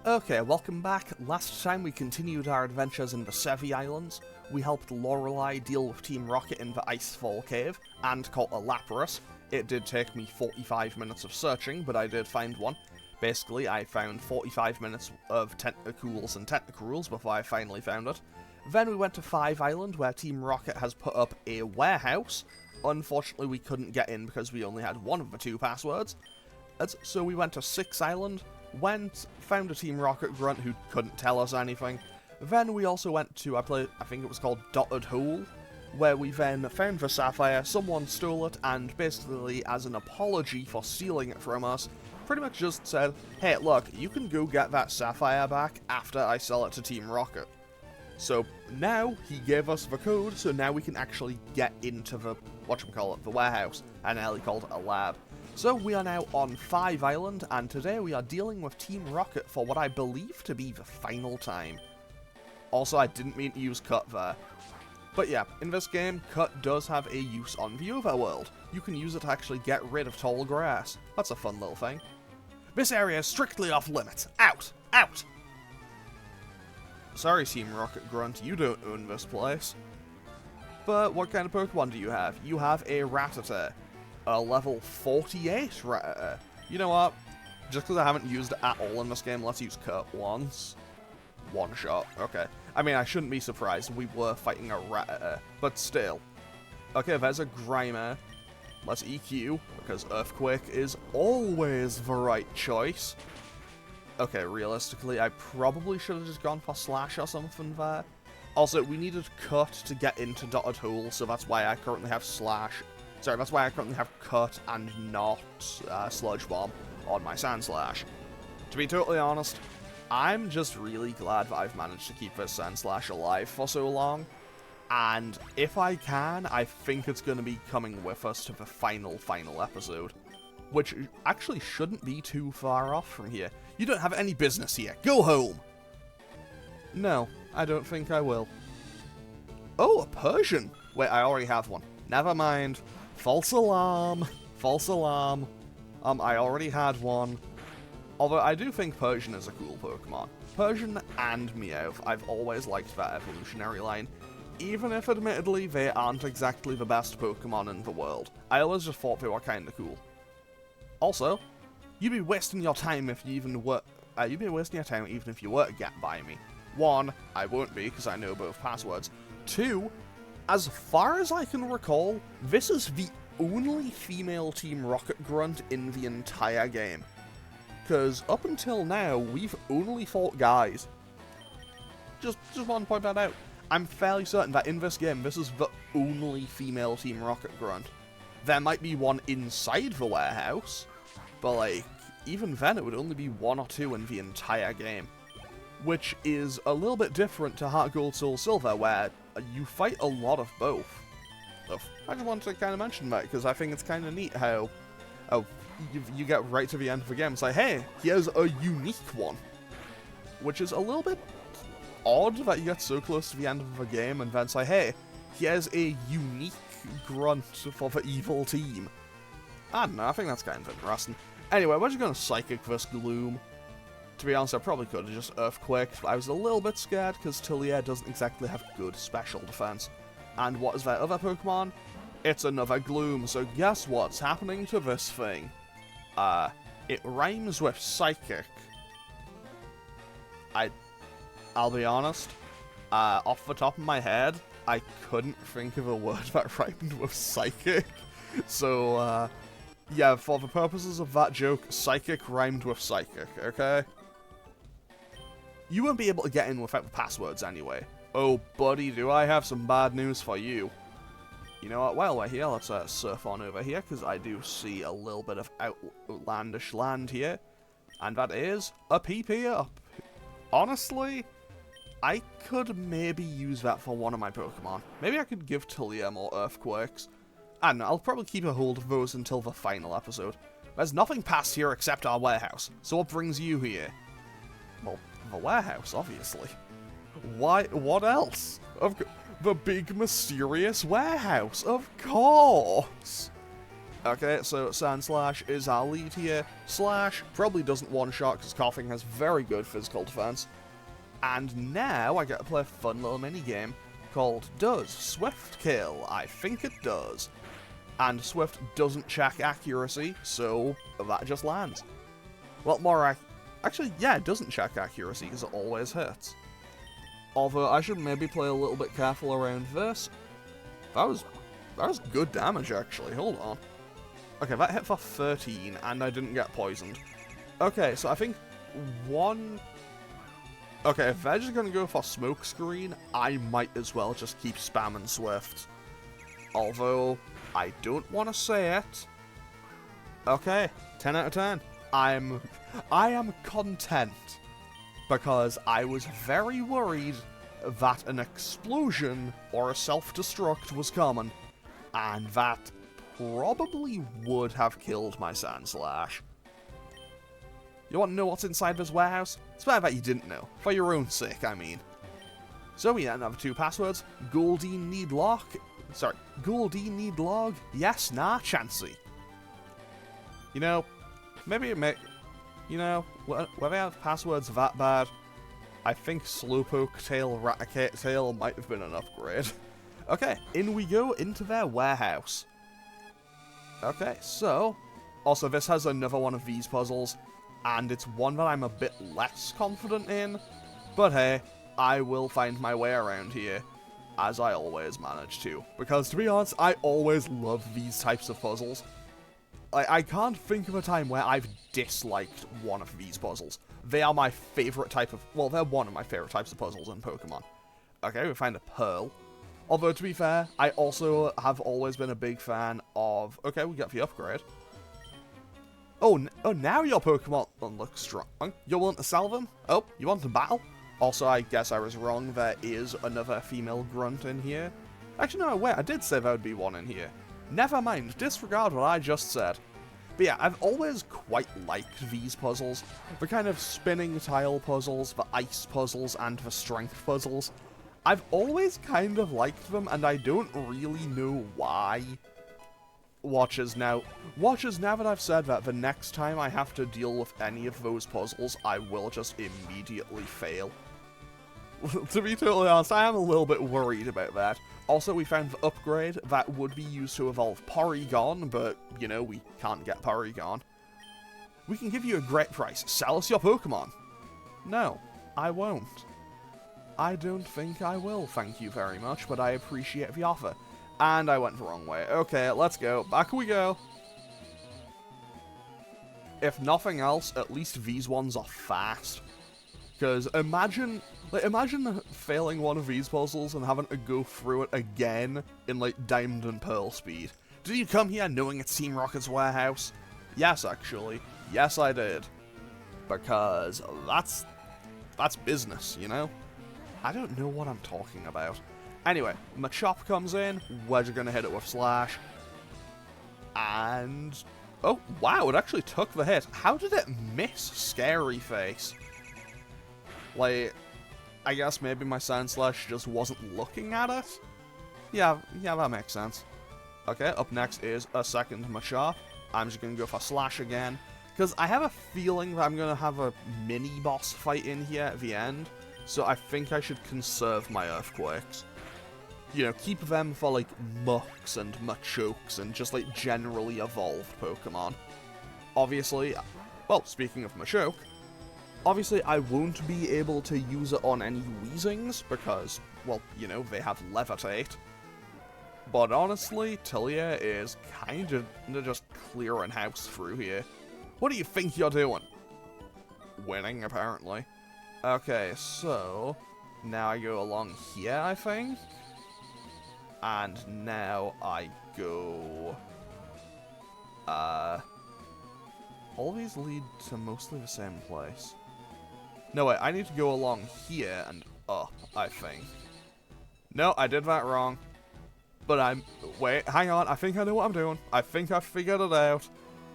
Okay, welcome back. Last time we continued our adventures in the Sevi Islands. We helped Lorelei deal with Team Rocket in the Icefall Cave, and caught a Lapras. It did take me 45 minutes of searching, but I did find one. Basically, I found 45 minutes of Tentacools and Tentacruels before I finally found it. Then we went to 5 Island, where Team Rocket has put up a warehouse. Unfortunately, we couldn't get in because we only had one of the 2 passwords. So we went to 6 Island, found a Team Rocket grunt who couldn't tell us anything. Then we also went to I think it was called Dotted Hole, where we then found the Sapphire, someone stole it, and basically, as an apology for stealing it from us, pretty much just said, hey, look, you can go get that Sapphire back after I sell it to Team Rocket. So now, he gave us the code, so now we can actually get into the, the warehouse, and nearly called it a lab. So we are now on 5 Island, and today we are dealing with Team Rocket for what I believe to be the final time. Also, I didn't mean to use Cut there. But yeah, in this game, Cut does have a use on the overworld. You can use it to actually get rid of tall grass. That's a fun little thing. This area is strictly off limits. Out! Out! Sorry, Team Rocket Grunt, you don't own this place. But what kind of Pokemon do you have? You have a Rattata. A level 48 Rattata. You know what? Just because I haven't used it at all in this game, let's use Cut once. One shot, okay. I mean, I shouldn't be surprised. We were fighting a Rattata, but still. Okay, there's a Grimer. Let's EQ, because Earthquake is always the right choice. Okay, realistically, I probably should have just gone for Slash or something there. Also, we needed Cut to get into Dotted Hole, so that's why I currently have Slash. Sorry, that's why I currently have Cut and not Sludge Bomb on my Sandslash. To be totally honest, I'm just really glad that I've managed to keep this Sandslash alive for so long. And if I can, I think it's going to be coming with us to the final episode. Which actually shouldn't be too far off from here. You don't have any business here. Go home! No, I don't think I will. Oh, a Persian! Wait, I already have one. Never mind. False alarm. False alarm. I already had one. Although I do think Persian is a cool Pokemon. Persian and Meowth, I've always liked that evolutionary line. Even if, admittedly, they aren't exactly the best Pokemon in the world. I always just thought they were kinda cool. Also, you'd be wasting your time if you even were... you'd be wasting your time even if you were to get by me. 1, I won't be, because I know both passwords. 2, as far as I can recall, this is the only female Team Rocket grunt in the entire game. Because up until now, we've only fought guys. Just want to point that out. I'm fairly certain that in this game, this is the only female Team Rocket grunt. There might be one inside the warehouse, but like, even then it would only be 1 or 2 in the entire game. Which is a little bit different to Heart Gold Soul Silver, where you fight a lot of both. So, I just wanted to kind of mention that, because I think it's kind of neat how you get right to the end of the game and say, hey, here's a unique one. Which is a little bit odd that you get so close to the end of the game and then say, hey, here's a unique grunt for the evil team. I don't know, I think that's kind of interesting. Anyway, we're just going to Psychic this Gloom. To be honest, I probably could have just Earthquaked, but I was a little bit scared because Tillier doesn't exactly have good special defense. And what is that other Pokemon? It's another Gloom, so guess what's happening to this thing? It rhymes with Psychic. I'll be honest, off the top of my head, I couldn't think of a word that rhymed with Psychic. So, yeah, for the purposes of that joke, Psychic rhymed with Psychic, okay? You won't be able to get in without the passwords anyway. Oh, buddy, do I have some bad news for you. You know what, while we're here, let's surf on over here, because I do see a little bit of outlandish land here. And that is a PP up. Honestly, I could maybe use that for one of my Pokemon. Maybe I could give Tillier more Earthquakes. I don't know, I'll probably keep a hold of those until the final episode. There's nothing past here except our warehouse, so what brings you here? Well, the warehouse, obviously. Why, what else? The big mysterious warehouse, of course! Okay, so Sand Slash is our lead here. Slash probably doesn't one-shot because Coughing has very good physical defense. And now I get to play a fun little mini-game called Does Swift Kill? I think it does. And Swift doesn't check accuracy, so that just lands. Well, actually, yeah, it doesn't check accuracy because it always hits. Although I should maybe play a little bit careful around this. That was good damage, actually. Hold on. Okay, that hit for 13, and I didn't get poisoned. Okay, so I think one... Okay, if they're just gonna go for smoke screen, I might as well just keep spamming Swift. Although, I don't want to say it. Okay, 10 out of 10. I am content. Because I was very worried that an explosion or a self-destruct was coming. And that probably would have killed my Sand Slash. You want to know what's inside this warehouse? It's better that you didn't know. For your own sake, I mean. So we have 2 passwords. Goldie need lock. Sorry. Goldie need log. Yes, nah, chancy. You know, maybe it may... You know, when they have passwords that bad, I think Slowpoke Tail Raticate Tail might have been an upgrade. Okay, in we go into their warehouse. Okay, so... Also, this has another one of these puzzles, and it's one that I'm a bit less confident in. But hey, I will find my way around here, as I always manage to. Because, to be honest, I always love these types of puzzles. I can't think of a time where I've disliked one of these puzzles. They are my favorite type of... Well, they're one of my favorite types of puzzles in Pokemon. Okay, we find a pearl. Although, to be fair, I also have always been a big fan of... Okay, we got the upgrade. Oh, now your Pokemon look strong. You're willing to sell them? Oh, you want to battle? Also, I guess I was wrong. There is another female grunt in here. Actually, no, wait, I did say there would be one in here. Never mind, disregard what I just said. But yeah, I've always quite liked these puzzles. The kind of spinning tile puzzles, the ice puzzles, and the strength puzzles. I've always kind of liked them, and I don't really know why. Watches now that I've said that, the next time I have to deal with any of those puzzles, I will just immediately fail. To be totally honest, I am a little bit worried about that. Also, we found the upgrade that would be used to evolve Porygon, but, you know, we can't get Porygon. We can give you a great price. Sell us your Pokemon. No, I won't. I don't think I will, thank you very much, but I appreciate the offer. And I went the wrong way. Okay, let's go. Back we go. If nothing else, at least these ones are fast. Because imagine failing one of these puzzles and having to go through it again in, like, Diamond and Pearl speed. Did you come here knowing it's Team Rocket's warehouse? Yes, actually. Yes, I did. Because that's business, you know? I don't know what I'm talking about. Anyway, Machop comes in. We're just gonna hit it with Slash. And... Oh, wow, it actually took the hit. How did it miss Scary Face? Like, I guess maybe my Sand Slash just wasn't looking at it? Yeah, that makes sense. Okay, up next is a second Machop. I'm just gonna go for Slash again. Because I have a feeling that I'm gonna have a mini-boss fight in here at the end. So I think I should conserve my Earthquakes. You know, keep them for, like, Mucks and Machokes and just, like, generally evolved Pokemon. Obviously, well, speaking of Machoke, obviously I won't be able to use it on any Weezings because, well, you know, they have Levitate. But honestly, Tilia is kind of just clearing house through here. What do you think you're doing? Winning, apparently. Okay, so now I go along here, I think. And now I go... all these lead to mostly the same place. No, wait, I need to go along here and up, I think. No, I did that wrong. But wait, hang on, I think I know what I'm doing. I think I figured it out.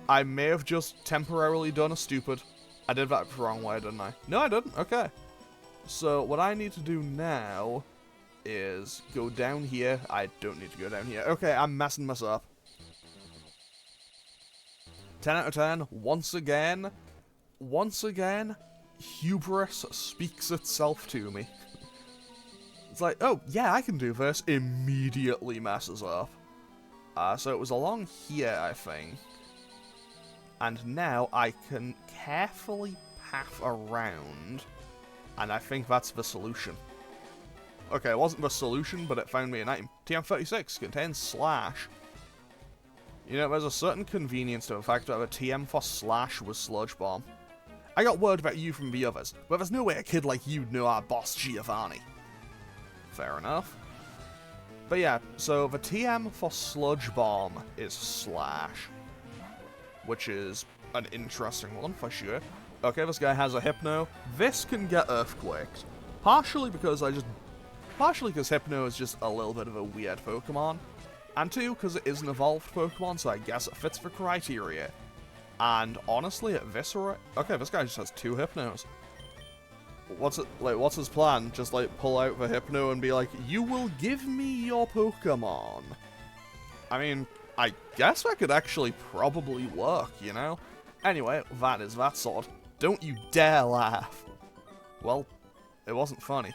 I may have just temporarily done a stupid. I did that the wrong way, didn't I? No, I didn't. Okay. So, what I need to do now is go down here. I don't need to go down here. Okay, I'm messing this up. 10 out of 10. Once again, hubris speaks itself to me. It's like, oh, yeah, I can do this. Immediately messes up. So it was along here, I think. And now I can carefully path around. And I think that's the solution. Okay, it wasn't the solution, but it found me an item. TM36 contains slash. You know, there's a certain convenience to the fact that the TM for slash was Sludge Bomb. I got word about you from the others, but there's no way a kid like you'd know our boss Giovanni. Fair enough. But yeah, so the TM for Sludge Bomb is slash. Which is an interesting one, for sure. Okay, this guy has a Hypno. This can get Earthquaked. Partially because Hypno is just a little bit of a weird Pokemon. And two, because it is an evolved Pokemon, so I guess it fits the criteria. And honestly, at Viscera... Okay, this guy just has 2 Hypnos. What's his plan? Just, like, pull out the Hypno and be like, you will give me your Pokemon. I mean, I guess that could actually probably work, you know? Anyway, that is that sort. Don't you dare laugh. Well, it wasn't funny.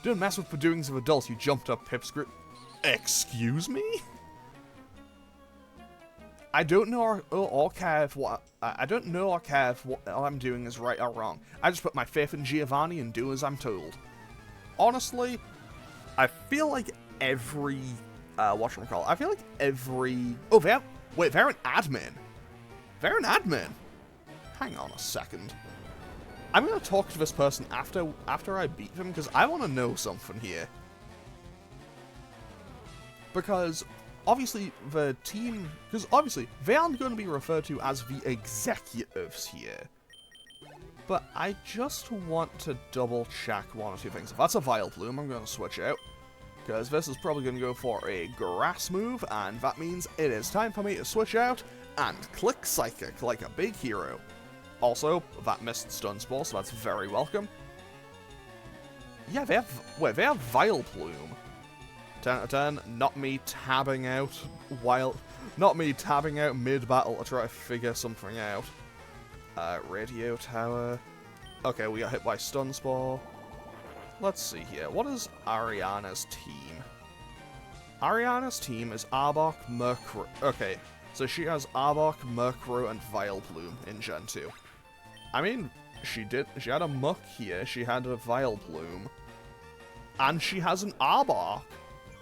Don't mess with the doings of adults, you jumped up pipsqueak. Excuse me? I don't know or care if what I'm doing is right or wrong. I just put my faith in Giovanni and do as I'm told. Honestly, I feel like every I feel like every they're an admin. They're an admin. Hang on a second. I'm gonna talk to this person after I beat them because I want to know something here. Because obviously they aren't going to be referred to as the executives here. But I just want to double check one or two things. If that's a Vileplume, I'm going to switch out. Because this is probably going to go for a grass move, and that means it is time for me to switch out and click Psychic like a big hero. Also, that missed Stun Spore, so that's very welcome. Yeah, they have Vileplume. 10 out of 10, not me tabbing out mid-battle to try to figure something out. Radio Tower. Okay, we got hit by Stun Spore. Let's see here. What is Ariana's team? Ariana's team is Arbok, Murkrow. Okay, so she has Arbok, Murkrow, and Vileplume in Gen 2. I mean, she had a Muck here, she had a Vileplume, and she has an Arbok.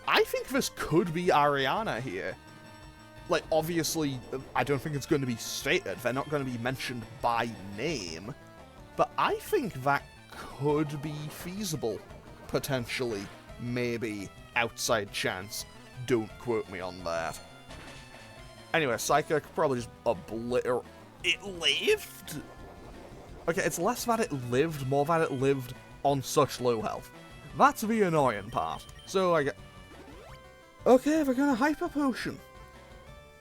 I think this could be Ariana here. Like, obviously, I don't think it's going to be stated. They're not going to be mentioned by name. But I think that could be feasible. Potentially. Maybe. Outside chance. Don't quote me on that. Anyway, Psychic probably just obliterate. It lived? Okay, it's less that it lived, more that it lived on such low health. That's the annoying part. So, I get... Okay, they're gonna Hyper Potion.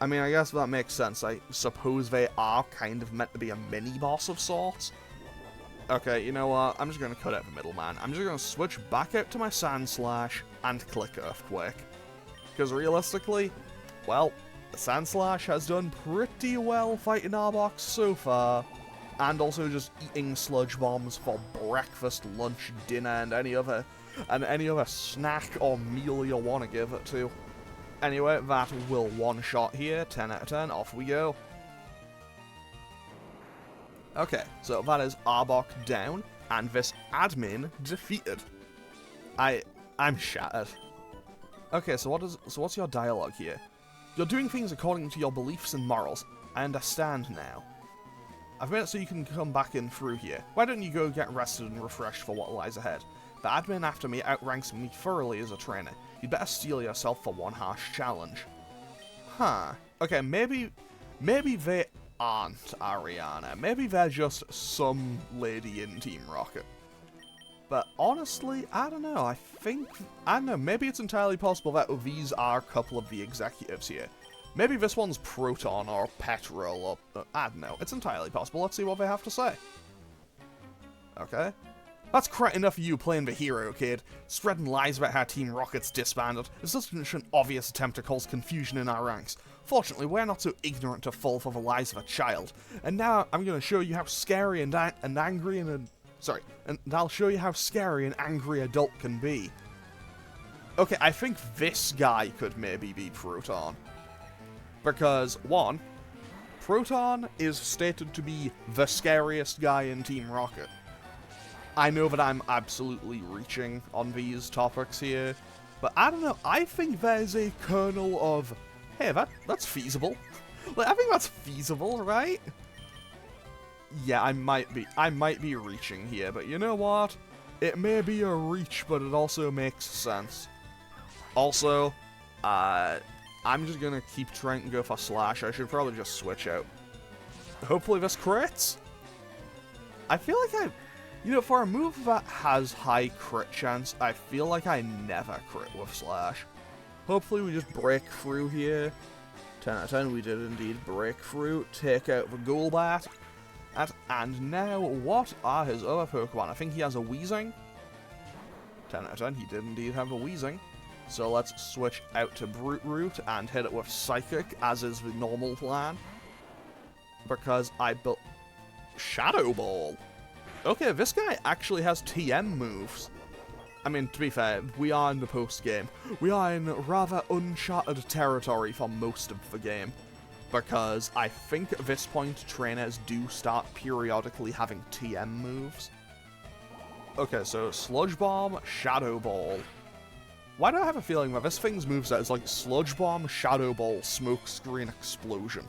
I mean, I guess that makes sense. I suppose they are kind of meant to be a mini-boss of sorts. Okay, you know what? I'm just gonna cut out the middleman. I'm just gonna switch back out to my Sandslash and click Earthquake. Because realistically, well, the Sandslash has done pretty well fighting Arbok so far. And also just eating Sludge Bombs for breakfast, lunch, dinner, and any other snack or meal you want to give it to. Anyway, that will one-shot here. 10 out of 10. Off we go. Okay, so that is Arbok down, and this admin defeated. I'm shattered. Okay, so what's your dialogue here? You're doing things according to your beliefs and morals. I understand now. I've made it so you can come back in through here. Why don't you go get rested and refreshed for what lies ahead? The admin after me outranks me thoroughly as a trainer. You'd better steel yourself for one harsh challenge. Huh. Okay, maybe they aren't Ariana. Maybe they're just some lady in Team Rocket. But honestly, I don't know. I don't know. Maybe it's entirely possible that these are a couple of the executives here. Maybe this one's Proton or Petrol or... I don't know. It's entirely possible. Let's see what they have to say. Okay. That's quite enough of you playing the hero, kid. Spreading lies about how Team Rocket's disbanded is such an obvious attempt to cause confusion in our ranks. Fortunately, we're not so ignorant to fall for the lies of a child. And now I'm going to show you how scary and angry and I'll show you how scary an angry adult can be. Okay, I think this guy could maybe be Proton. Because, one, Proton is stated to be the scariest guy in Team Rocket. I know that I'm absolutely reaching on these topics here, but I don't know, I think there's a kernel of, hey, that's feasible. Like, I think that's feasible, right? Yeah, I might be reaching here, but you know what? It may be a reach, but it also makes sense. Also, I'm just gonna keep trying to go for Slash. I should probably just switch out. Hopefully this crits. I feel like you know, for a move that has high crit chance, I feel like I never crit with Slash. Hopefully we just break through here. 10 out of 10, we did indeed break through. Take out the Golbat. And now, what are his other Pokemon? I think he has a Weezing. 10 out of 10, he did indeed have a Weezing. So let's switch out to Brute Root and hit it with Psychic, as is the normal plan. Because I built Shadow Ball. Okay, this guy actually has TM moves. I mean, to be fair, we are in the post-game. We are in rather uncharted territory for most of the game. Because I think at this point, trainers do start periodically having TM moves. Okay, so Sludge Bomb, Shadow Ball. Why do I have a feeling that this thing's moveset is like Sludge Bomb, Shadow Ball, Smokescreen, Explosion?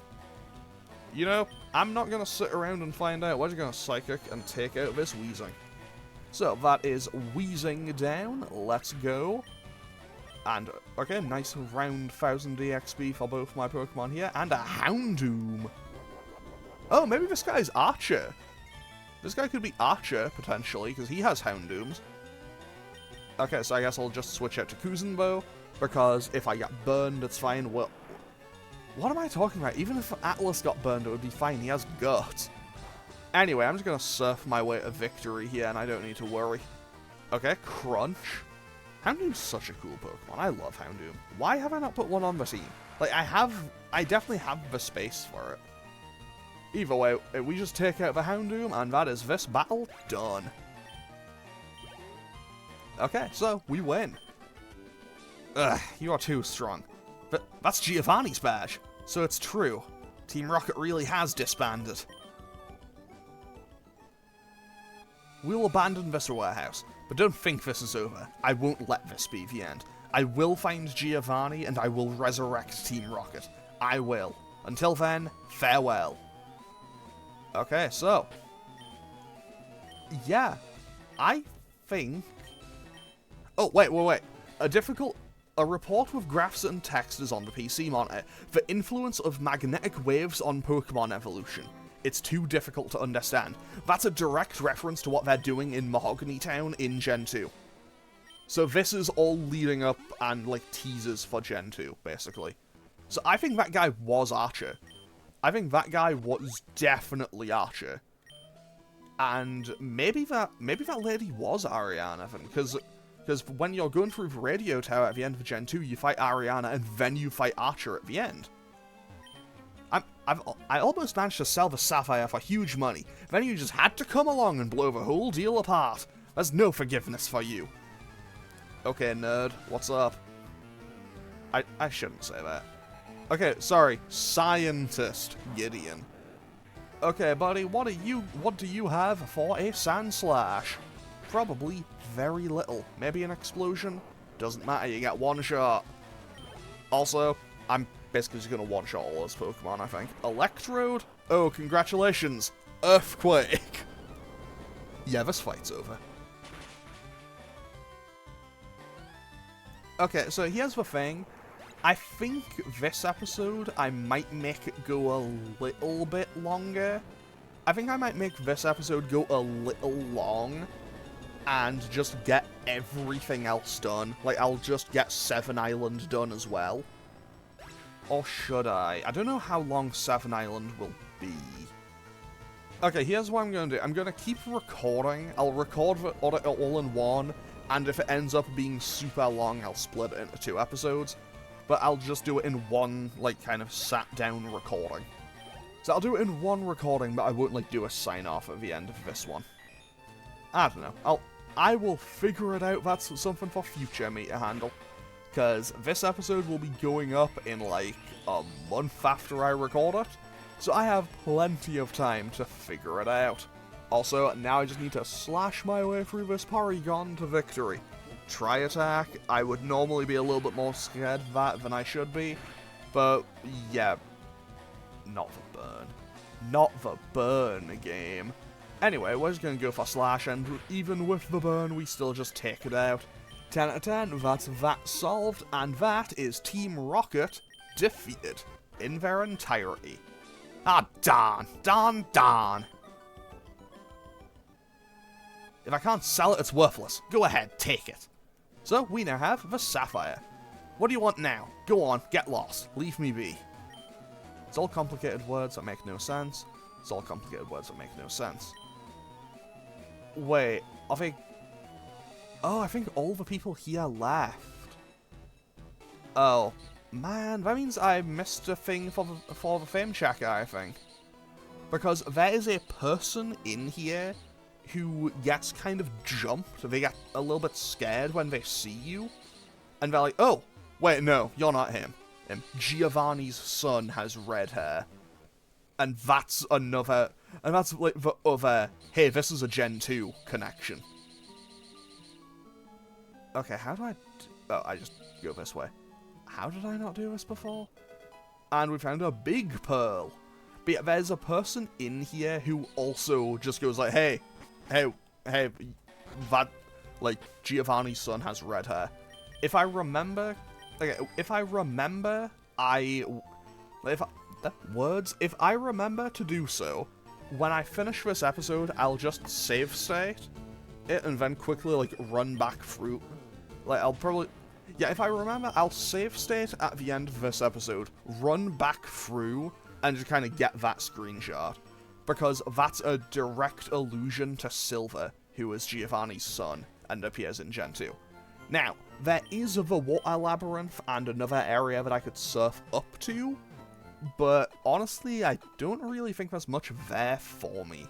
You know, I'm not going to sit around and find out. We're just going to Psychic and take out this Weezing. So, that is Weezing down. Let's go. And, okay, nice round 1000 EXP for both my Pokemon here. And a Houndoom. Oh, maybe this guy's Archer. This guy could be Archer, potentially, because he has Houndooms. Okay, so I guess I'll just switch out to Kuzenbo, because if I get burned, it's fine. Well, what am I talking about? Even if Atlas got burned, it would be fine. He has guts. Anyway, I'm just going to surf my way to victory here, and I don't need to worry. Okay, Crunch. Houndoom's such a cool Pokemon. I love Houndoom. Why have I not put one on the team? Like, I definitely have the space for it. Either way, we just take out the Houndoom, and that is this battle done. Okay, so, we win. Ugh, you are too strong. But that's Giovanni's badge, so it's true. Team Rocket really has disbanded. We'll abandon this warehouse, but don't think this is over. I won't let this be the end. I will find Giovanni, and I will resurrect Team Rocket. I will. Until then, farewell. Okay, so. Yeah. I think... Oh, wait. A report with graphs and text is on the PC monitor. The influence of magnetic waves on Pokemon evolution. It's too difficult to understand. That's a direct reference to what they're doing in Mahogany Town in Gen 2. So this is all leading up and, like, teasers for Gen 2, basically. So I think that guy was Archer. I think that guy was definitely Archer. And maybe that lady was Ariana, because when you're going through the radio tower at the end of Gen 2, you fight Ariana, and then you fight Archer at the end. I almost managed to sell the Sapphire for huge money. Then you just had to come along and blow the whole deal apart. There's no forgiveness for you. Okay, nerd, what's up? I shouldn't say that. Okay, sorry, Scientist Gideon. Okay, buddy, what do you have for a Sandslash? Probably very little. Maybe an explosion? Doesn't matter, you get one shot. Also, I'm basically just going to one-shot all those Pokemon, I think. Electrode? Oh, congratulations. Earthquake. Yeah, this fight's over. Okay, so here's the thing. I think this episode, I might make it go a little bit longer. I think I might make this episode go a little long and just get everything else done. Like, I'll just get 7 Island done as well. Or should I? I don't know how long 7 Island will be. Okay, here's what I'm going to do. I'm going to keep recording. I'll record it all in one, and if it ends up being super long, I'll split it into 2 episodes. But I'll just do it in one, like, kind of sat-down recording. So I'll do it in one recording, but I won't, like, do a sign-off at the end of this one. I don't know. I will figure it out. That's something for future me to handle. Because this episode will be going up in, like, a month after I record it. So I have plenty of time to figure it out. Also, now I just need to slash my way through this Porygon to victory. Try attack. I would normally be a little bit more scared of that than I should be. But, yeah. Not the burn. Not the burn game. Anyway, we're just going to go for slash, and even with the burn, we still just take it out. 10 out of 10, that's that solved, and that is Team Rocket defeated in their entirety. Ah, darn. If I can't sell it, it's worthless. Go ahead, take it. So, we now have the Sapphire. What do you want now? Go on, get lost. Leave me be. It's all complicated words that make no sense. It's all complicated words that make no sense. Wait, are they... Oh, I think all the people here left. Oh, man, that means I missed a thing for the fame checker, I think. Because there is a person in here who gets kind of jumped. They get a little bit scared when they see you. And they're like, oh, wait, no, you're not him. Giovanni's son has red hair. And that's another... And that's like the other, hey, this is a Gen 2 connection. Okay, how do I... Oh, I just go this way. How did I not do this before? And we found a big pearl. But yeah, there's a person in here who also just goes like, hey, that, like, Giovanni's son has red hair. If I remember... Okay, if I remember to do so, when I finish this episode, I'll just save state it and then quickly, like, run back through. Like, I'll probably... Yeah, if I remember, I'll save state at the end of this episode, run back through, and just kind of get that screenshot. Because that's a direct allusion to Silver, who is Giovanni's son, and appears in Gen 2. Now, there is the Water Labyrinth and another area that I could surf up to, but honestly, I don't really think there's much there for me.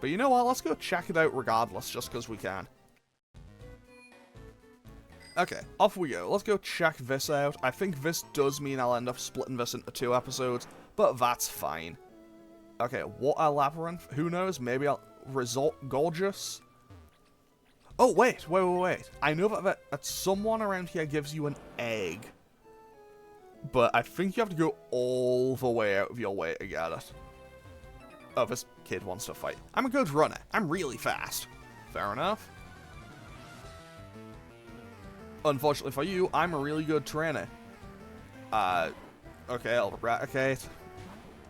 But you know what, let's go check it out regardless, just because we can. Okay, off we go. Let's go check this out. I think this does mean I'll end up splitting this into 2 episodes, but that's fine. Okay, Water Labyrinth, who knows, maybe I'll... Resort Gorgeous? Oh, wait. I know that someone around here gives you an egg. But I think you have to go all the way out of your way to get it. Oh, this kid wants to fight. I'm a good runner. I'm really fast. Fair enough. Unfortunately for you, I'm a really good trainer. Okay, I'll eradicate.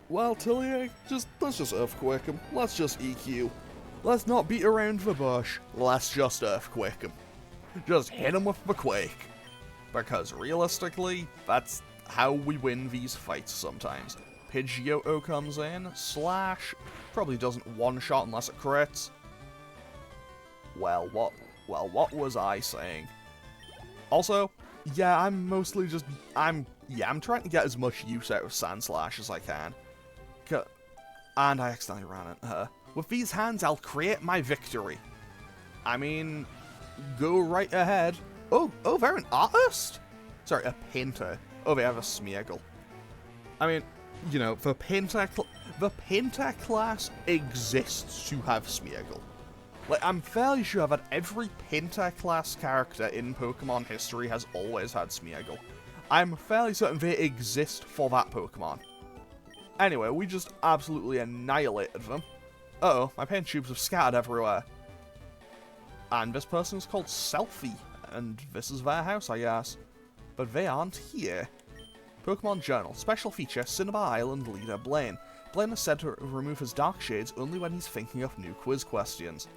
Well, Tilly, let's just Earthquake him. Let's just EQ. Let's not beat around the bush. Let's just Earthquake him. Just hit him with the Quake. Because realistically, that's how we win these fights sometimes. Pidgeotto comes in, slash, probably doesn't one-shot unless it crits. Well, what was I saying? Also, yeah, I'm mostly just, I'm trying to get as much use out of Sandslash as I can. And I accidentally ran into her. With these hands, I'll create my victory. I mean, go right ahead. Oh, they're an artist? Sorry, a painter. Oh, they have a Smeargle. I mean, you know, the painter class exists to have Smeargle. Like, I'm fairly sure that every painter class character in Pokemon history has always had Smeargle. I'm fairly certain they exist for that Pokemon. Anyway, we just absolutely annihilated them. Uh-oh, my paint tubes have scattered everywhere. And this person is called Selfie, and this is their house, I guess. But they aren't here. Pokemon Journal. Special feature, Cinnabar Island leader Blaine. Blaine is said to remove his dark shades only when he's thinking of new quiz questions.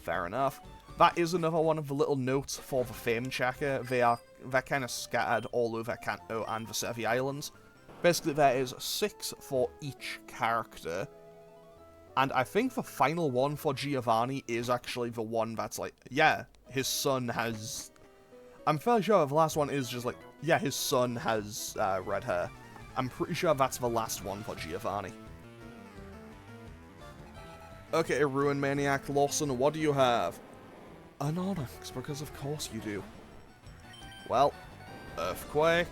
Fair enough. That is another one of the little notes for the fame checker. They're kind of scattered all over Kanto and the Sevi Islands. Basically, there is 6 for each character. And I think the final one for Giovanni is actually the one that's like, yeah, his son has... I'm fairly sure the last one is just like, yeah, his son has red hair. I'm pretty sure that's the last one for Giovanni. Okay, Ruin Maniac Lawson, what do you have? An Onyx, because of course you do. Well, Earthquake.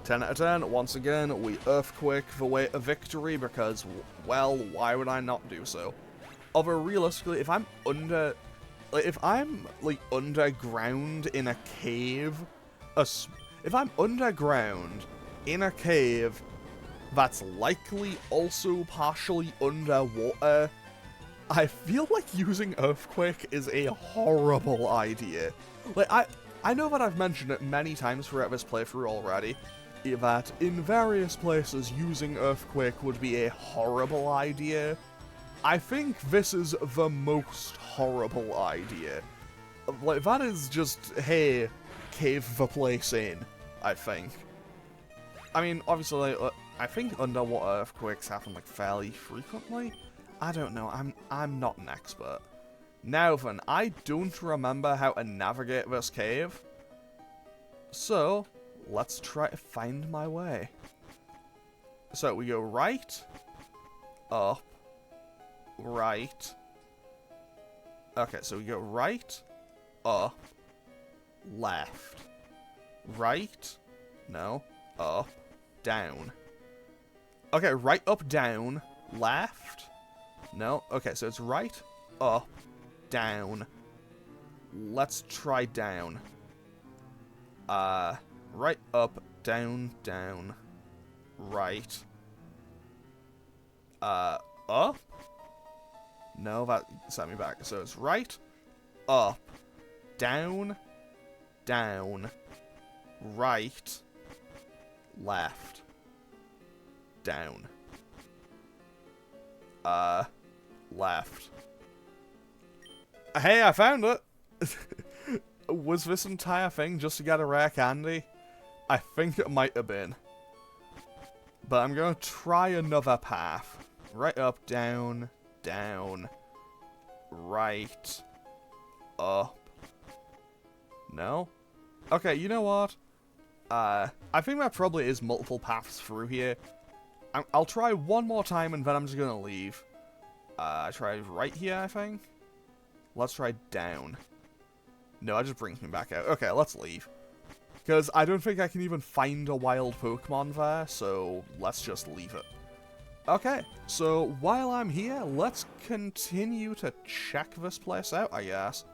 10 out of 10, once again, we Earthquake the way to victory because, well, why would I not do so? Although, realistically, if I'm underground in a cave, if I'm underground in a cave that's likely also partially underwater, I feel like using Earthquake is a horrible idea. Like, I know that I've mentioned it many times throughout this playthrough already, that in various places using Earthquake would be a horrible idea. I think this is the most horrible idea. Like, that is just, hey, cave the place in, I think. I mean, obviously, I think underwater earthquakes happen, like, fairly frequently. I don't know, I'm not an expert. Now then, I don't remember how to navigate this cave. So, let's try to find my way. So, we go right, up, right. Okay, so we go right, up, left, right, no, up, down. Okay, right, up, down, left, no, okay, so it's right, up, down. Let's try down. Right, up, down, down, right. Up? No, that set me back. So it's right, up, down, down, right, left, down. Left. Hey, I found it! Was this entire thing just to get a rare candy? I think it might have been. But I'm going to try another path. Right, up, down, down, right, up. No? Okay, you know what? I think there probably is multiple paths through here. I'll try one more time and then I'm just going to leave. Try right here, I think. Let's try down. No, that just brings me back out. Okay, let's leave. Because I don't think I can even find a wild Pokemon there, so let's just leave it. Okay, so while I'm here, let's continue to check this place out, I guess.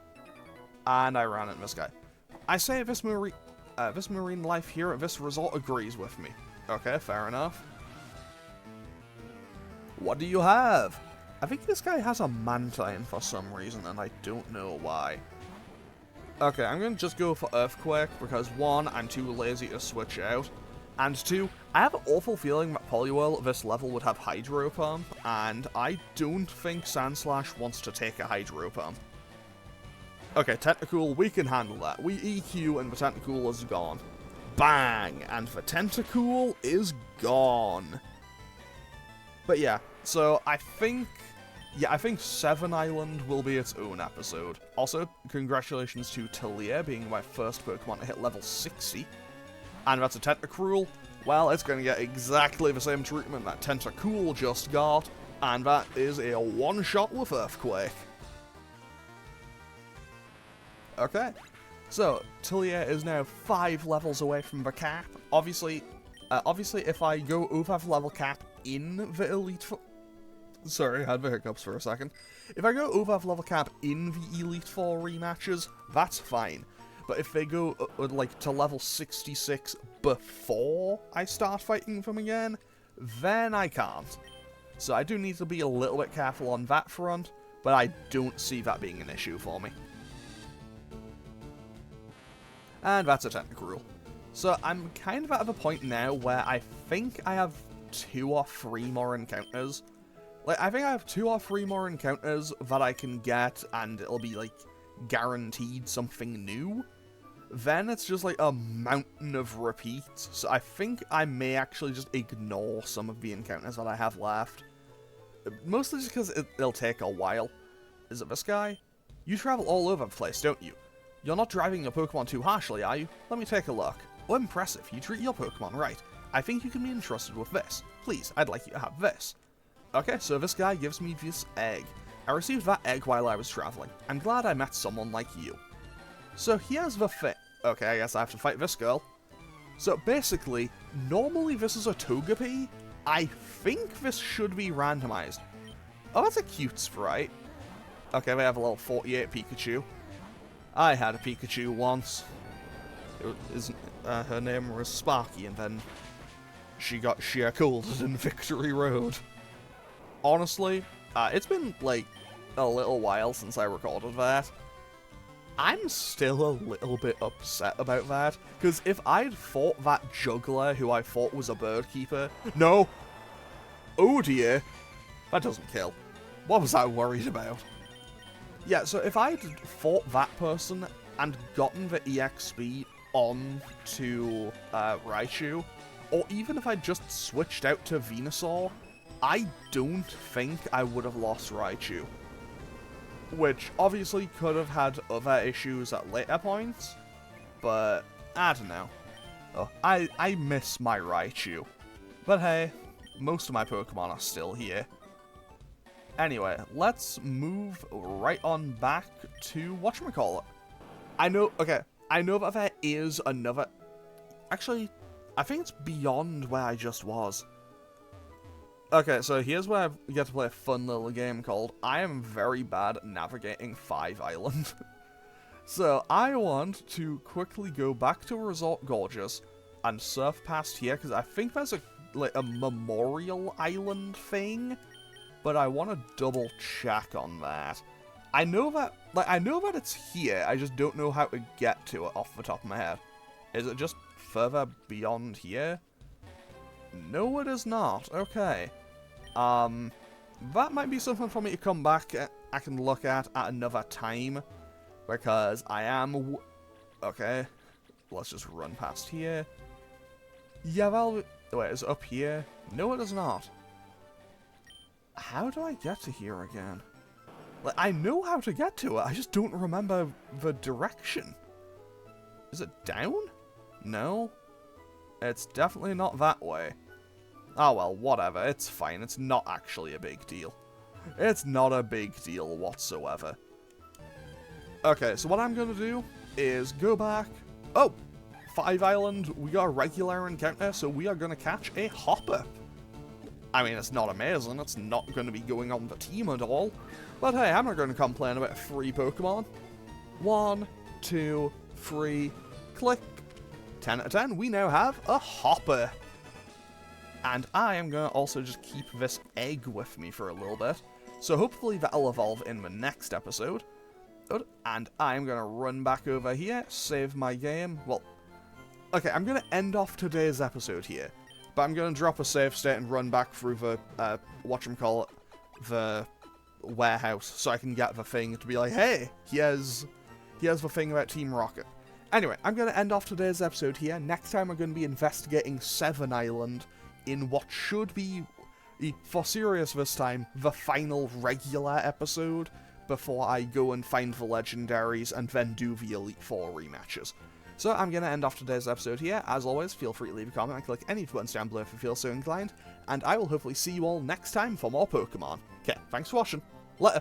And I ran into this guy. I say this marine life here at this resort agrees with me. Okay, fair enough. What do you have? I think this guy has a Mantine for some reason, and I don't know why. Okay, I'm going to just go for Earthquake, because 1, I'm too lazy to switch out, and 2, I have an awful feeling that Poliwhirl at this level would have Hydro Pump, and I don't think Sandslash wants to take a Hydro Pump. Okay, Tentacool, we can handle that. We EQ and the Tentacool is gone. Bang! And the Tentacool is gone. But yeah, so I think 7 Island will be its own episode. Also, congratulations to Talia being my first Pokemon to hit level 60. And that's a Tentacruel. Well, it's going to get exactly the same treatment that Tentacool just got. And that is a one-shot with Earthquake. Okay. So, Talia is now 5 levels away from the cap. Obviously, if I go over the level cap in the Elite Four... Sorry, I had the hiccups for a second. If I go over the level cap in the Elite Four rematches, that's fine. But if they go, like, to level 66 before I start fighting them again, then I can't. So I do need to be a little bit careful on that front, but I don't see that being an issue for me. And that's a Tentacruel. So I'm kind of at the point now where I think I have 2 or 3 more encounters. Like, I think I have 2 or 3 more encounters that I can get, and it'll be, like, guaranteed something new. Then it's just, like, a mountain of repeats. So I think I may actually just ignore some of the encounters that I have left. Mostly just because it'll take a while. Is it this guy? You travel all over the place, don't you? You're not driving your Pokemon too harshly, are you? Let me take a look. Oh, impressive. You treat your Pokemon right. I think you can be entrusted with this. Please, I'd like you to have this. Okay, so this guy gives me this egg. I received that egg while I was traveling. I'm glad I met someone like you. So here's the thing. Okay, I guess I have to fight this girl. So basically, normally this is a Togepi. I think this should be randomized. Oh, that's a cute sprite. Okay, we have a level 48 Pikachu. I had a Pikachu once. Her name was Sparky, and then she got shackled in Victory Road. Honestly, it's been, like, a little while since I recorded that. I'm still a little bit upset about that, because if I'd fought that juggler who I thought was a bird keeper... No! Oh dear! That doesn't kill. What was I worried about? Yeah, so if I'd fought that person and gotten the EXP on to Raichu, or even if I just switched out to Venusaur, I don't think I would have lost Raichu. Which obviously could have had other issues at later points, but I don't know. Oh, I miss my Raichu. But hey, most of my Pokemon are still here. Anyway, let's move right on back to whatchamacallit. I know that there is another... Actually, I think it's beyond where I just was. Okay, so here's where we get to play a fun little game called I Am Very Bad at Navigating 5 Island. So, I want to quickly go back to Resort Gorgeous and surf past here, because I think there's a memorial island thing, but I want to double check on that. I know that it's here, I just don't know how to get to it off the top of my head. Is it just further beyond here? No, it is not. Okay. That might be something for me to come back I can look at another time, because I am... Okay. Let's just run past here. Yeah, well... Wait, is it up here? No, it is not. How do I get to here again? Like, I know how to get to it, I just don't remember the direction. Is it down? No. It's definitely not that way. Oh well, whatever, it's fine, it's not actually a big deal. It's not a big deal whatsoever. Okay, so what I'm gonna do is go back... Oh! 5 Island, we got a regular encounter, so we are gonna catch a Hopper. I mean, it's not amazing, it's not gonna be going on the team at all, but hey, I'm not gonna complain about free Pokemon. 1, 2, 3, click. 10 out of 10, we now have a Hopper. And I am going to also just keep this egg with me for a little bit. So hopefully that'll evolve in the next episode. And I'm going to run back over here, save my game. Well, okay, I'm going to end off today's episode here. But I'm going to drop a save state and run back through the, the warehouse. So I can get the thing to be like, hey, here's the thing about Team Rocket. Anyway, I'm going to end off today's episode here. Next time we're going to be investigating 7 Island in what should be, for serious this time, the final regular episode before I go and find the legendaries and then do the Elite Four rematches. So I'm going to end off today's episode here. As always, feel free to leave a comment and click any buttons down below if you feel so inclined, and I will hopefully see you all next time for more Pokemon. Okay, thanks for watching. Later.